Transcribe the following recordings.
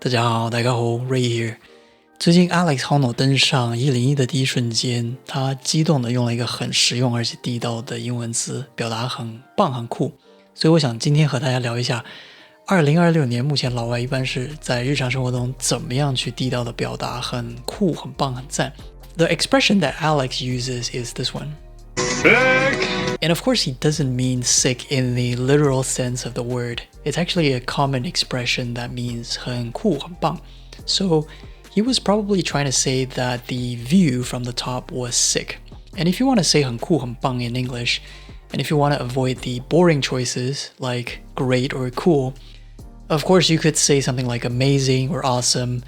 大家好，Ray here。最近 Alex Honnold 登上101的第一瞬间，他激动地用了一个很实用而且地道的英文词，表达很棒很酷。所以我想今天和大家聊一下2026年目前老外一般是在日常生活中怎么样去地道的表达很酷很棒很赞。The expression that Alex uses is this one. And of course he doesn't mean sick in the literal sense of the word. It's actually a common expression that means 很酷很棒. So he was probably trying to say that the view from the top was sick. And if you want to say 很酷很棒 in English, and if you want to avoid the boring choices like great or cool, of course you could say something like amazing or awesome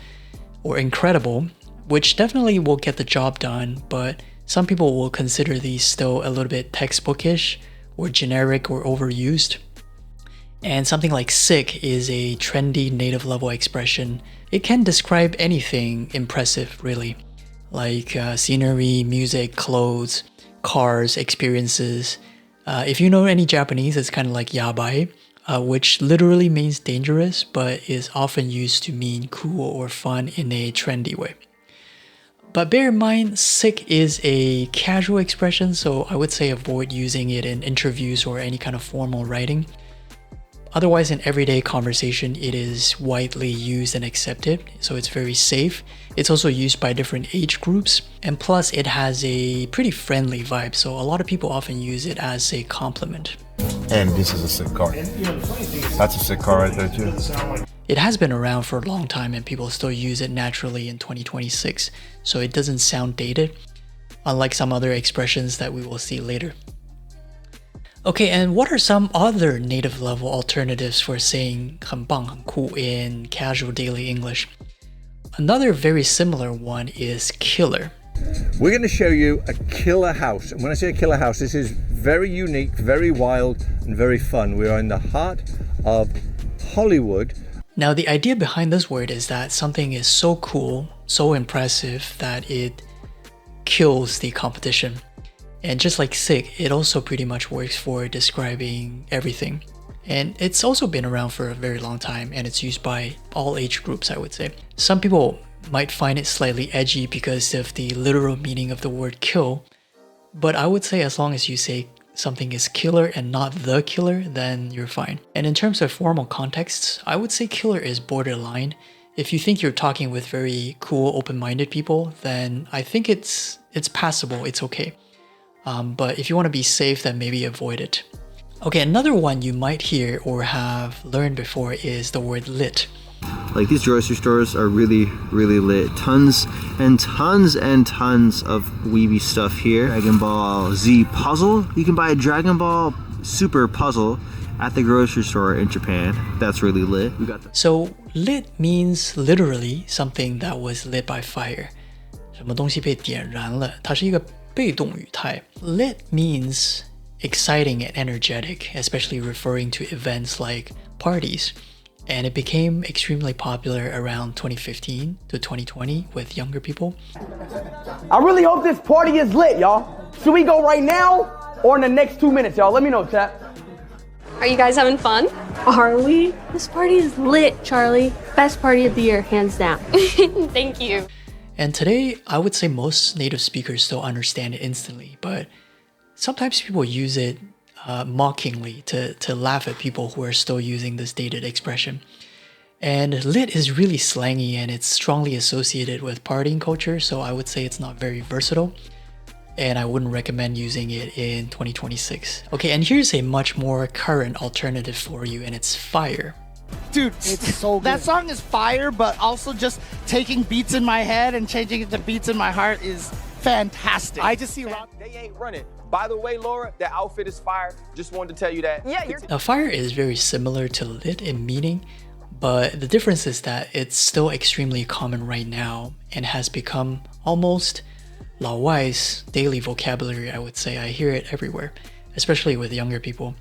or incredible, which definitely will get the job done, but some people will consider these still a little bit textbookish or generic or overused. And something like sick is a trendy native level expression. It can describe anything impressive, really, like scenery, music, clothes, cars, experiences. If you know any Japanese, it's kind of like yabai, which literally means dangerous, but is often used to mean cool or fun in a trendy way. But bear in mind, sick is a casual expression, so I would say avoid using it in interviews or any kind of formal writing. Otherwise, in everyday conversation, it is widely used and accepted, so it's very safe. It's also used by different age groups, and plus it has a pretty friendly vibe, so a lot of people often use it as a compliment. And this is a sick car. That's a sick car right there too. It has been around for a long time and people still use it naturally in 2026, so it doesn't sound dated, unlike some other expressions that we will see later. Okay, and what are some other native level alternatives for saying 很棒很酷 in casual daily English? Another very similar one is killer. We're going to show you a killer house. And when I say a killer house, this is very unique, very wild, and very fun. We are in the heart of Hollywood. Now, the idea behind this word is that something is so cool, so impressive that it kills the competition. And just like sick, it also pretty much works for describing everything. And it's also been around for a very long time, and it's used by all age groups, I would say. Some people might find it slightly edgy because of the literal meaning of the word kill, but I would say as long as you say something is killer and not the killer, then you're fine. And in terms of formal contexts, I would say killer is borderline. If you think you're talking with very cool, open-minded people, then I think it's passable, it's okay. But if you want to be safe, then maybe avoid it. Okay, another one you might hear or have learned before is the word lit. Like these grocery stores are really, really lit. Tons and tons and tons of weeby stuff here. Dragon Ball Z puzzle. You can buy a Dragon Ball Super puzzle at the grocery store in Japan. That's really lit. We got that. So lit means literally something that was lit by fire. 什么东西被点燃了，它是一个被动语态. Lit means exciting and energetic, especially referring to events like parties. And it became extremely popular around 2015 to 2020 with younger people. I really hope this party is lit, y'all. Should we go right now or in the next 2 minutes, y'all? Let me know, chat. Are you guys having fun? Are we? This party is lit, Charlie. Best party of the year, hands down. Thank you. And today, I would say most native speakers still understand it instantly, but sometimes people use it mockingly to laugh at people who are still using this dated expression. And lit is really slangy and it's strongly associated with partying culture, so I would say it's not very versatile. And I wouldn't recommend using it in 2026. Okay, and here's a much more current alternative for you, and it's fire. Dude, it's so good. That song is fire, but also just taking beats in my head and changing it to beats in my heart is fantastic. I just see they ain't running. By the way, Laura, that outfit is fire. Just wanted to tell you that. Yeah, Now, fire is very similar to lit in meaning, but the difference is that it's still extremely common right now and has become almost 老外's daily vocabulary, I would say. I hear it everywhere, especially with younger people.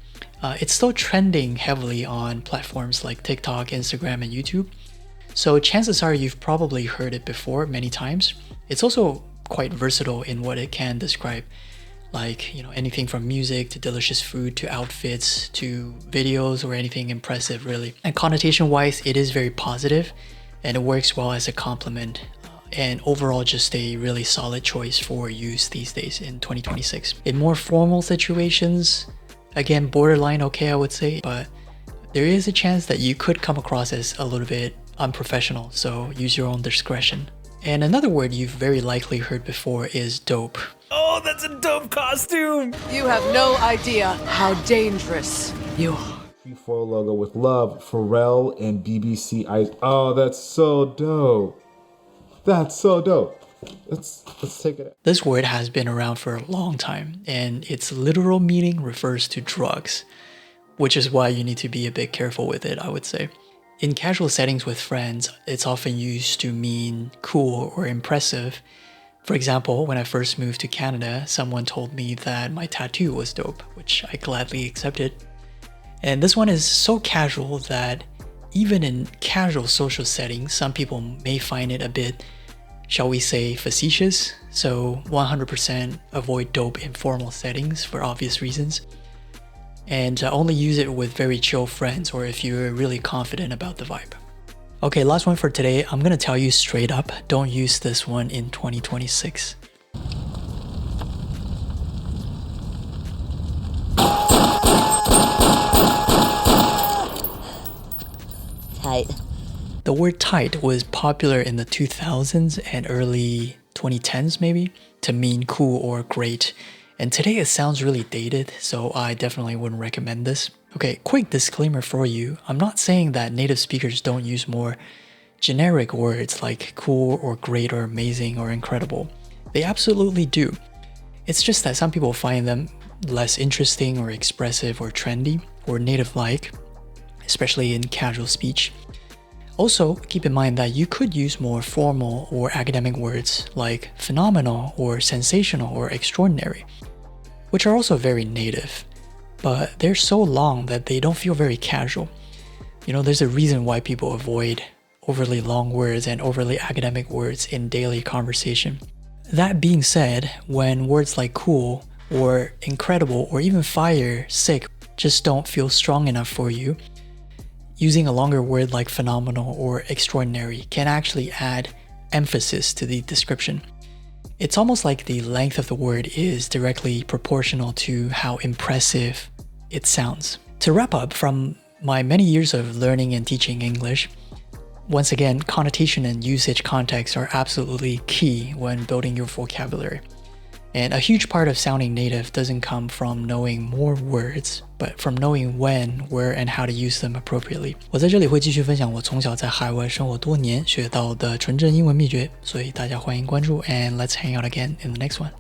It's still trending heavily on platforms like TikTok, Instagram, and YouTube. So chances are you've probably heard it before many times. It's also quite versatile in what it can describe. Like, anything from music to delicious food to outfits to videos or anything impressive, really. And connotation-wise, it is very positive and it works well as a compliment. And overall, just a really solid choice for use these days in 2026. In more formal situations, again, borderline okay, I would say, but there is a chance that you could come across as a little bit unprofessional, so use your own discretion. And another word you've very likely heard before is dope. Oh, that's a dope costume! You have no idea how dangerous you are. Foil logo with love, Pharrell and BBC Ice. Oh, that's so dope. That's so dope. Let's take it out. This word has been around for a long time, and its literal meaning refers to drugs, which is why you need to be a bit careful with it, I would say. In casual settings with friends, it's often used to mean cool or impressive. For example, when I first moved to Canada, someone told me that my tattoo was dope, which I gladly accepted. And this one is so casual that even in casual social settings, some people may find it a bit, shall we say, facetious. So 100% avoid dope in formal settings for obvious reasons. And only use it with very chill friends or if you're really confident about the vibe. Okay, last one for today. I'm gonna tell you straight up, don't use this one in 2026. Tight. The word tight was popular in the 2000s and early 2010s maybe to mean cool or great. And today it sounds really dated, so I definitely wouldn't recommend this. Okay, quick disclaimer for you. I'm not saying that native speakers don't use more generic words like cool or great or amazing or incredible. They absolutely do. It's just that some people find them less interesting or expressive or trendy or native-like, especially in casual speech. Also, keep in mind that you could use more formal or academic words like phenomenal or sensational or extraordinary, which are also very native, but they're so long that they don't feel very casual. You know, there's a reason why people avoid overly long words and overly academic words in daily conversation. That being said, when words like cool or incredible or even fire, sick just don't feel strong enough for you, using a longer word like phenomenal or extraordinary can actually add emphasis to the description. It's almost like the length of the word is directly proportional to how impressive it sounds. To wrap up, from my many years of learning and teaching English, once again, connotation and usage context are absolutely key when building your vocabulary. And a huge part of sounding native doesn't come from knowing more words, but from knowing when, where, and how to use them appropriately. 我在这里会继续分享我从小在海外生活多年学到的纯正英文秘诀，所以大家欢迎关注 and let's hang out again in the next one.